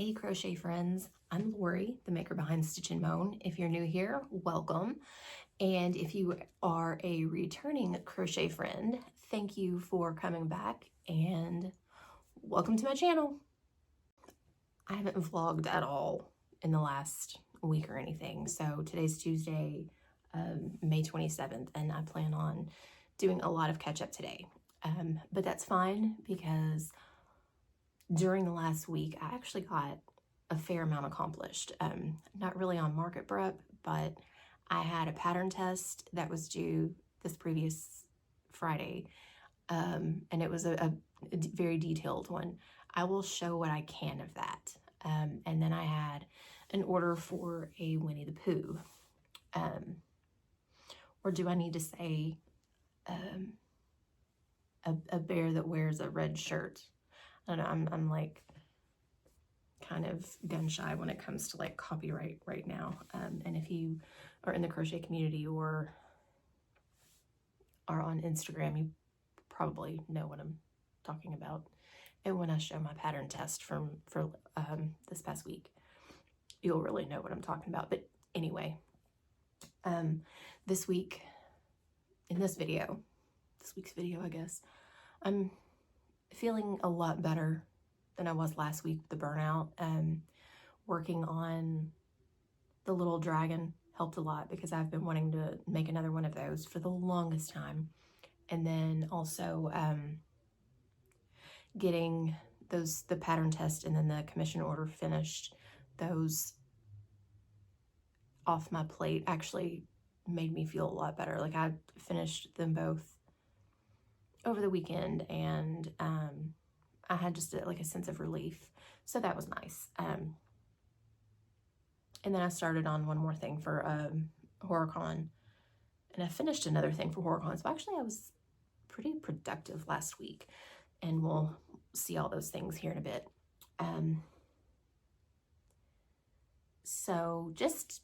Hey crochet friends, I'm Lori, the maker behind Stitch and Moan. If you're new here, welcome. And if you are a returning crochet friend, thank you for coming back and welcome to my channel. I haven't vlogged at all in the last week or anything. So today's Tuesday, May 27th, and I plan on doing a lot of catch up today. But that's fine because during the last week, I actually got a fair amount accomplished. Not really on market prep, but I had a pattern test that was due this previous Friday, and it was a very detailed one. I will show what I can of that. And then I had an order for a Winnie the Pooh. Or do I need to say a bear that wears a red shirt? I don't know, I'm like kind of gun shy when it comes to like copyright right now. And if you are in the crochet community or are on Instagram, you probably know what I'm talking about. And when I show my pattern test for this past week, you'll really know what I'm talking about. But anyway, this week, in this week's video, I guess, I'm feeling a lot better than I was last week with the burnout. Working on the little dragon helped a lot because I've been wanting to make another one of those for the longest time. And then also getting the pattern test and then the commission order finished, those off my plate actually made me feel a lot better. Like I finished them both over the weekend, and I had just like a sense of relief. So that was nice. And then I started on one more thing for HorrorCon, and I finished another thing for HorrorCon. So actually I was pretty productive last week, and we'll see all those things here in a bit. So just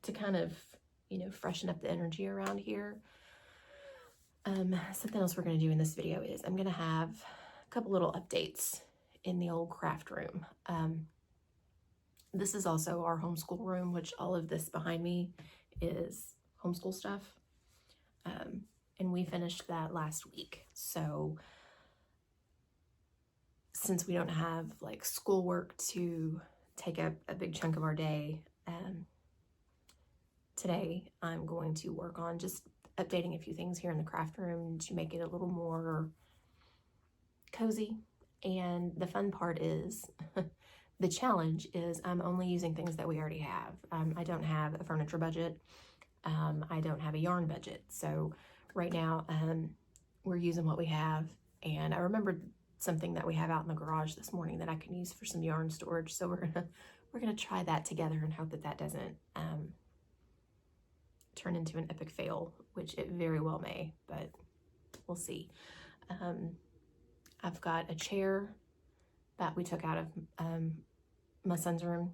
to kind of, freshen up the energy around here, something else we're going to do in this video is I'm going to have a couple little updates in the old craft room. This is also our homeschool room, which all of this behind me is homeschool stuff. And we finished that last week. So since we don't have like schoolwork to take up a big chunk of our day, today I'm going to work on just updating a few things here in the craft room to make it a little more cozy. And the fun part is, the challenge is I'm only using things that we already have. I don't have a furniture budget. I don't have a yarn budget. So right now we're using what we have. And I remembered something that we have out in the garage this morning that I can use for some yarn storage. So we're gonna try that together and hope that that doesn't turn into an epic fail, which it very well may, but we'll see. I've got a chair that we took out of my son's room,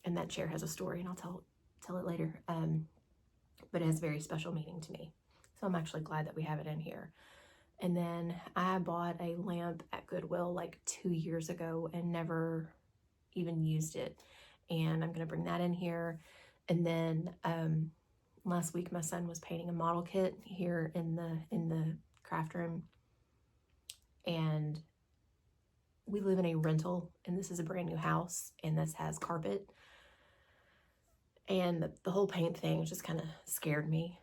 and that chair has a story, and I'll tell it later. But it has very special meaning to me, so I'm actually glad that we have it in here. And then I bought a lamp at Goodwill like 2 years ago and never even used it, and I'm gonna bring that in here. And then last week my son was painting a model kit here in the craft room, and we live in a rental, and this is a brand new house, and this has carpet, and the whole paint thing just kind of scared me.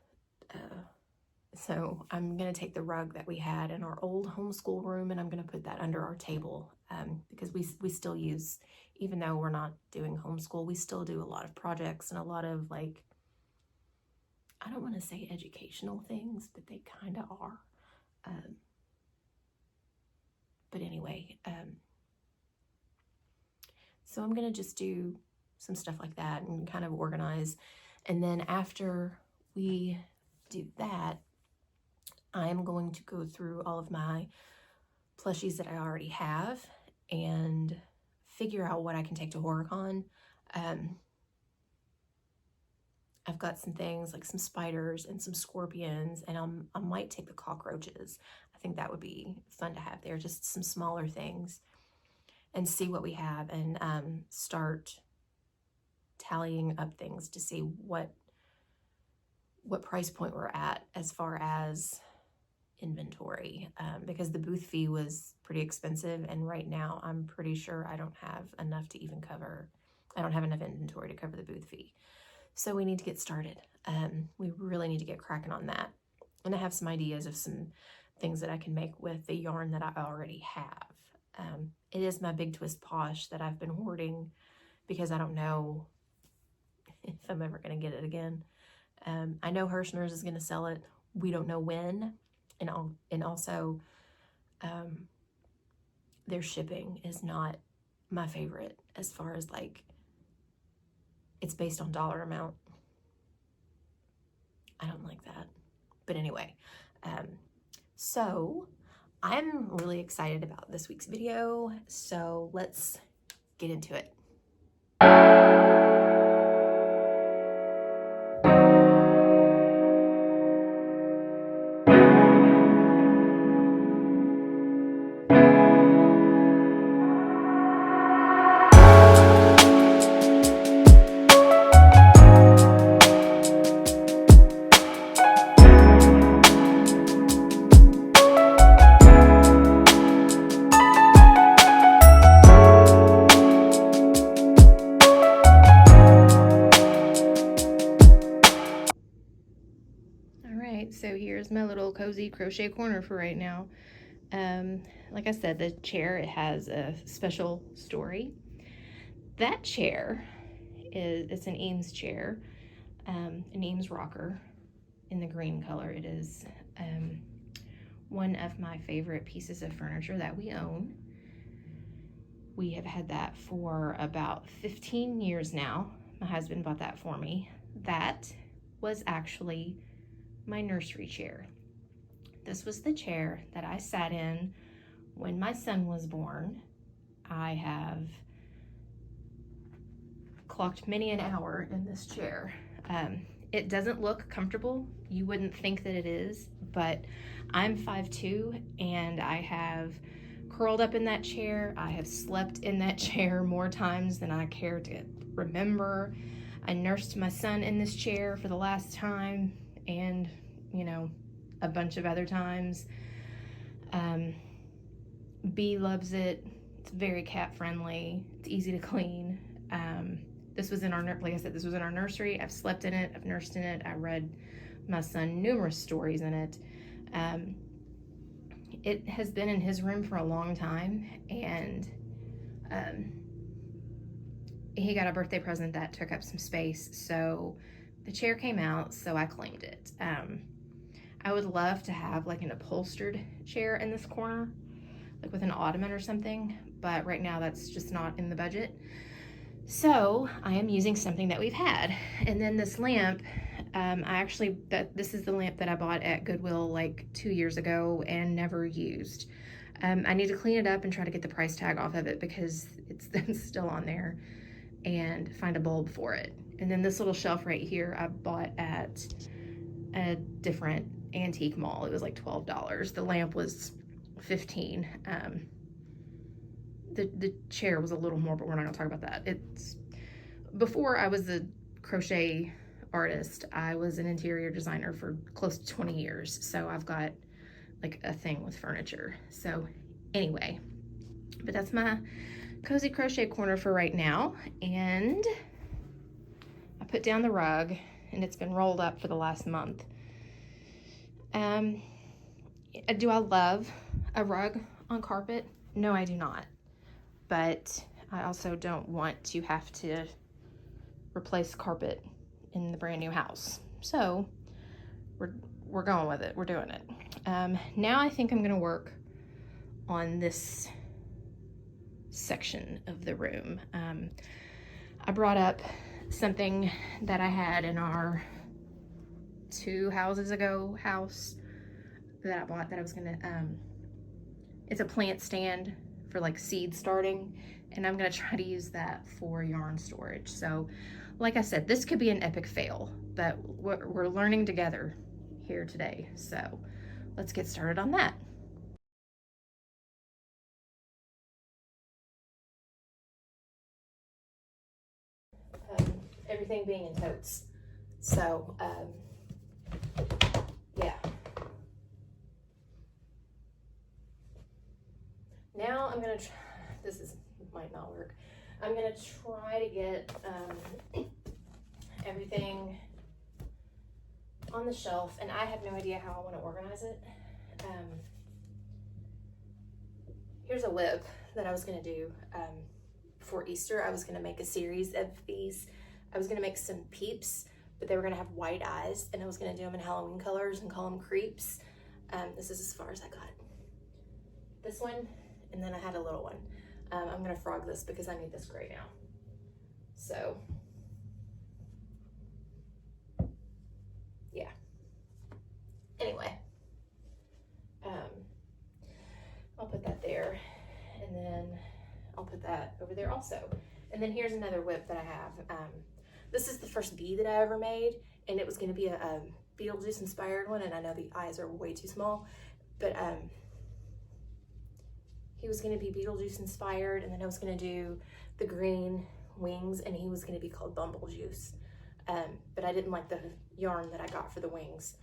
So I'm gonna take the rug that we had in our old homeschool room, and I'm gonna put that under our table, because we still use, even though we're not doing homeschool, we still do a lot of projects and a lot of, like, I don't want to say educational things, but they kind of are. But anyway, so I'm gonna just do some stuff like that and kind of organize. And then after we do that, I'm going to go through all of my plushies that I already have and figure out what I can take to HorrorCon. I've got some things like some spiders and some scorpions, and I might take the cockroaches. I think that would be fun to have there, just some smaller things. and see what we have and start tallying up things to see what price point we're at as far as inventory, because the booth fee was pretty expensive, and right now I'm pretty sure I don't have enough to even cover. I don't have enough inventory to cover the booth fee. So we need to get started. We really need to get cracking on that. And I have some ideas of some things that I can make with the yarn that I already have. It is my Big Twist Posh that I've been hoarding because I don't know if I'm ever going to get it again. I know Hirschner's is going to sell it. We don't know when. And also, their shipping is not my favorite as far as like, it's based on dollar amount. I don't like that. But anyway, so I'm really excited about this week's video. So let's get into it. So here's my little cozy crochet corner for right now. Like I said, the chair, it has a special story. That chair it's an Eames chair, an Eames rocker in the green color. It is one of my favorite pieces of furniture that we own. We have had that for about 15 years now. My husband bought that for me. That was actually my nursery chair. This was the chair that I sat in when my son was born. I have clocked many an hour in this chair. It doesn't look comfortable. You wouldn't think that it is, but I'm 5'2" and I have curled up in that chair. I have slept in that chair more times than I care to remember. I nursed my son in this chair for the last time, and you know, a bunch of other times. B loves it. It's very cat friendly. It's easy to clean. This was in our, like I said, this was in our nursery. I've slept in it. I've nursed in it. I read my son numerous stories in it. It has been in his room for a long time, and he got a birthday present that took up some space, so the chair came out, so I claimed it. I would love to have like an upholstered chair in this corner, like with an ottoman or something, but right now that's just not in the budget. So I am using something that we've had. And then this lamp, this is the lamp that I bought at Goodwill like 2 years ago and never used. I need to clean it up and try to get the price tag off of it because it's still on there, and find a bulb for it. And then this little shelf right here I bought at a different antique mall. It was like $12. The lamp was $15. The chair was a little more, but we're not gonna talk about that. Before I was a crochet artist, I was an interior designer for close to 20 years. So I've got like a thing with furniture. So anyway, but that's my cozy crochet corner for right now. And I put down the rug, and it's been rolled up for the last month. Do I love a rug on carpet? No, I do not. But I also don't want to have to replace carpet in the brand new house. So we're going with it. We're doing it. Now I think I'm going to work on this section of the room. I brought up something that I had in our 2 houses ago house that I bought that I was gonna, it's a plant stand for like seed starting, and I'm gonna try to use that for yarn storage. So like I said, this could be an epic fail, but we're learning together here today. So let's get started on that. everything being in totes. So, yeah. Now I'm gonna try, might not work. I'm gonna try to get everything on the shelf, and I have no idea how I want to organize it. Here's a whip that I was gonna do for Easter. I was gonna make a series of these. I was gonna make some peeps, but they were gonna have white eyes, and I was gonna do them in Halloween colors and call them creeps. This is as far as I got. This one, and then I had a little one. I'm gonna frog this because I need this gray now. So, yeah. Anyway, I'll put that there, and then I'll put that over there also. And then here's another whip that I have. This is the first bee that I ever made, and it was gonna be a Beetlejuice inspired one, and I know the eyes are way too small, but he was gonna be Beetlejuice inspired, and then I was gonna do the green wings, and he was gonna be called Bumblejuice. But I didn't like the yarn that I got for the wings.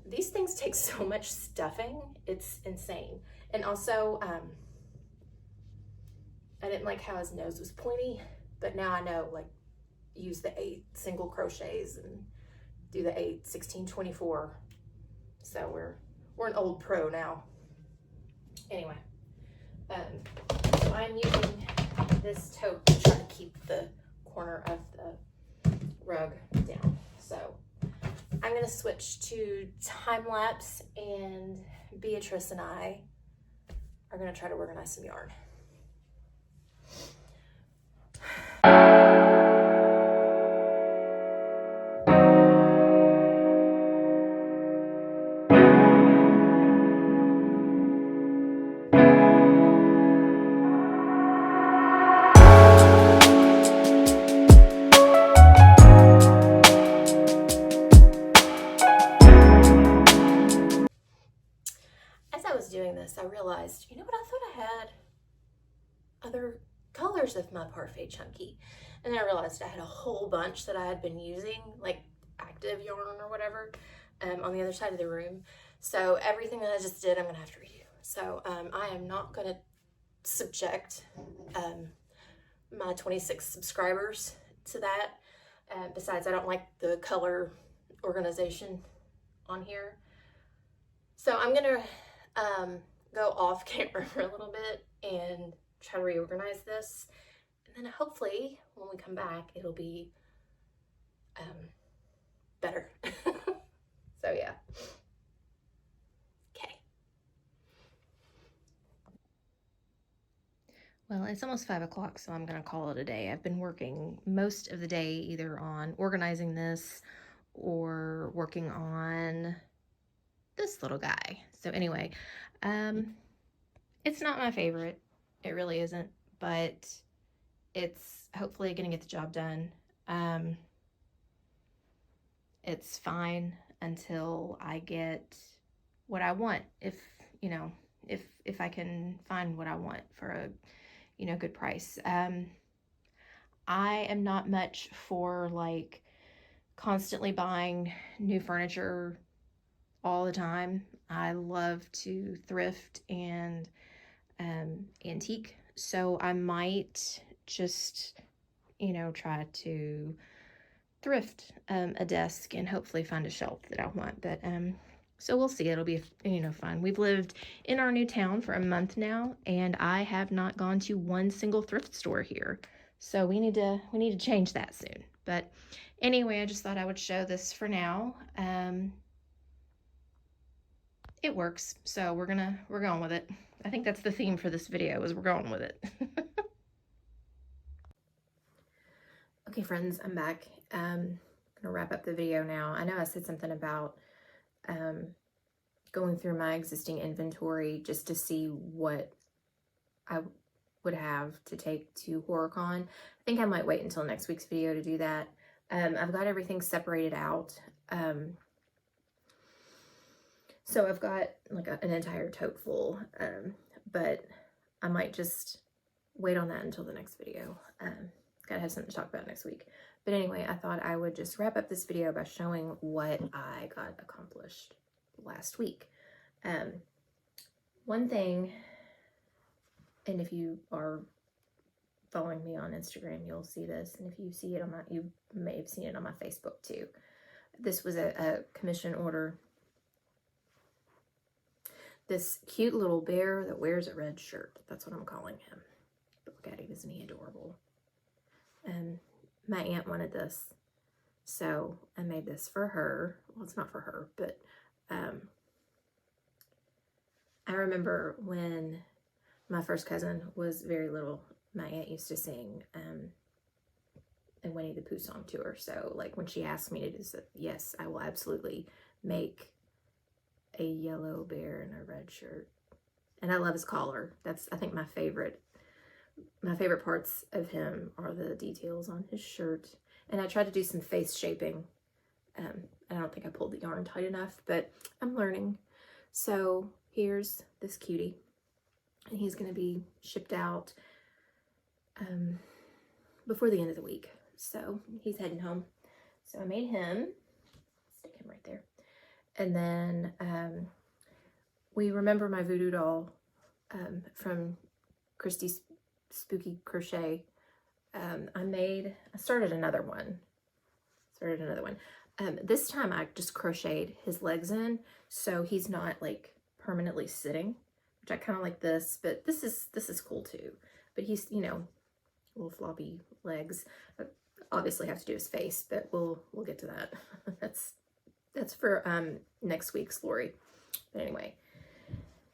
These things take so much stuffing, it's insane. And also, I didn't like how his nose was pointy, but now I know, like, use the 8 single crochets and do the 8, 16, 24. So we're an old pro now. Anyway, so I'm using this tote to try to keep the corner of the rug down. So I'm gonna switch to time lapse, and Beatrice and I are gonna try to organize some yarn. Doing this, I realized, you know what, I thought I had other colors of my Parfait Chunky, and then I realized I had a whole bunch that I had been using, like active yarn or whatever, on the other side of the room. So everything that I just did, I'm gonna have to redo. So I am not gonna subject my 26 subscribers to that. Besides, I don't like the color organization on here. So I'm gonna go off camera for a little bit and try to reorganize this, and then hopefully when we come back it'll be better. So yeah. Okay. Well, it's almost 5 o'clock, so I'm gonna call it a day. I've been working most of the day either on organizing this or working on this little guy. So anyway, it's not my favorite. It really isn't, but it's hopefully gonna get the job done. It's fine until I get what I want. If, you know, if I can find what I want for a, you know, good price. I am not much for like constantly buying new furniture all the time. I love to thrift and antique, so I might just, you know, try to thrift a desk and hopefully find a shelf that I want. But so we'll see. It'll be, you know, fun. We've lived in our new town for a month now, and I have not gone to one single thrift store here, so we need to change that soon. But anyway, I just thought I would show this for now. It works, so we're going with it. I think that's the theme for this video, is we're going with it. Okay, friends, I'm back. I'm gonna wrap up the video now. I know I said something about going through my existing inventory just to see what I would have to take to HorrorCon. I think I might wait until next week's video to do that. I've got everything separated out. So I've got like an entire tote full, but I might just wait on that until the next video. Gotta have something to talk about next week. But anyway, I thought I would just wrap up this video by showing what I got accomplished last week. One thing, and if you are following me on Instagram, you'll see this, and if you see it on my, you may have seen it on my Facebook too. This was a commission order. This cute little bear that wears a red shirt. That's what I'm calling him. But look at him, isn't he adorable? And my aunt wanted this, so I made this for her. Well, it's not for her, but I remember when my first cousin was very little, my aunt used to sing a Winnie the Pooh song to her. So like when she asked me to do this, yes, I will absolutely make a yellow bear in a red shirt. And I love his collar. That's, I think, my favorite parts of him are the details on his shirt. And I tried to do some face shaping. I don't think I pulled the yarn tight enough, but I'm learning. So here's this cutie, and he's going to be shipped out before the end of the week. So he's heading home. So I made him, stick him right there. And then we remember my Voodoo doll from Christy's Spooky Crochet. I started another one. This time I just crocheted his legs in, so he's not like permanently sitting, which I kind of like this, but this is cool too. But he's, you know, little floppy legs. I obviously have to do his face, but we'll get to that. That's for next week's Lori. But anyway,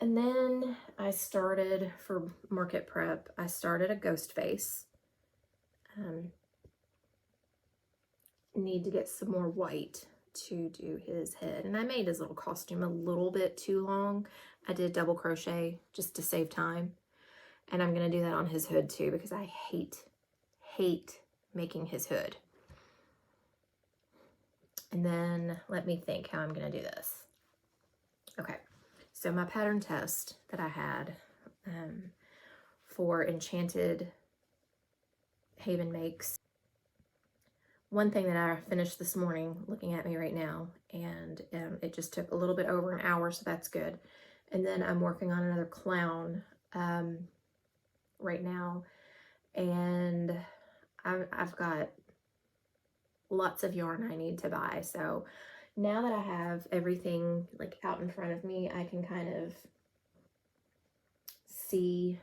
and then I started for market prep. I started a ghost face. Need to get some more white to do his head, and I made his little costume a little bit too long. I did double crochet just to save time, and I'm gonna do that on his hood too, because I hate making his hood. And then let me think how I'm gonna do this. Okay, so my pattern test that I had for Enchanted Haven Makes, one thing that I finished this morning, looking at me right now, and it just took a little bit over an hour, so that's good. And then I'm working on another clown right now, and I've got lots of yarn I need to buy. So now that I have everything like out in front of me, I can kind of see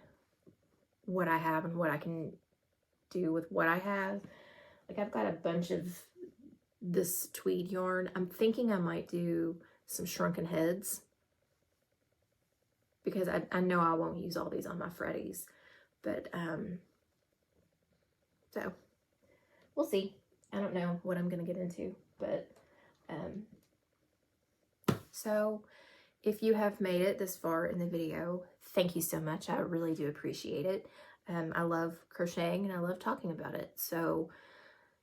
what I have and what I can do with what I have. Like I've got a bunch of this tweed yarn. I'm thinking I might do some shrunken heads, because I know I won't use all these on my Freddies, but so we'll see. I don't know what I'm gonna get into, but so if you have made it this far in the video, thank you so much. I really do appreciate it. I love crocheting and I love talking about it. So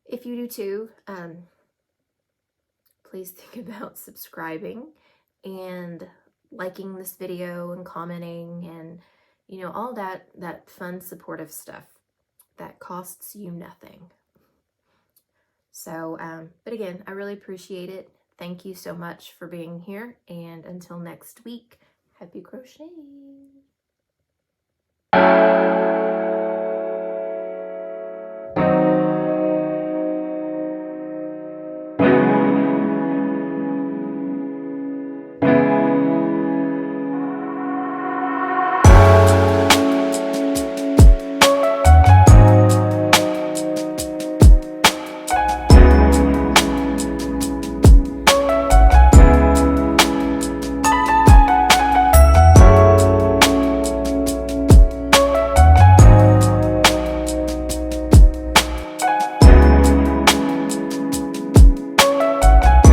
if you do too, please think about subscribing and liking this video and commenting and, you know, all that fun supportive stuff that costs you nothing. So, but again, I really appreciate it. Thank you so much for being here, and until next week, happy crocheting.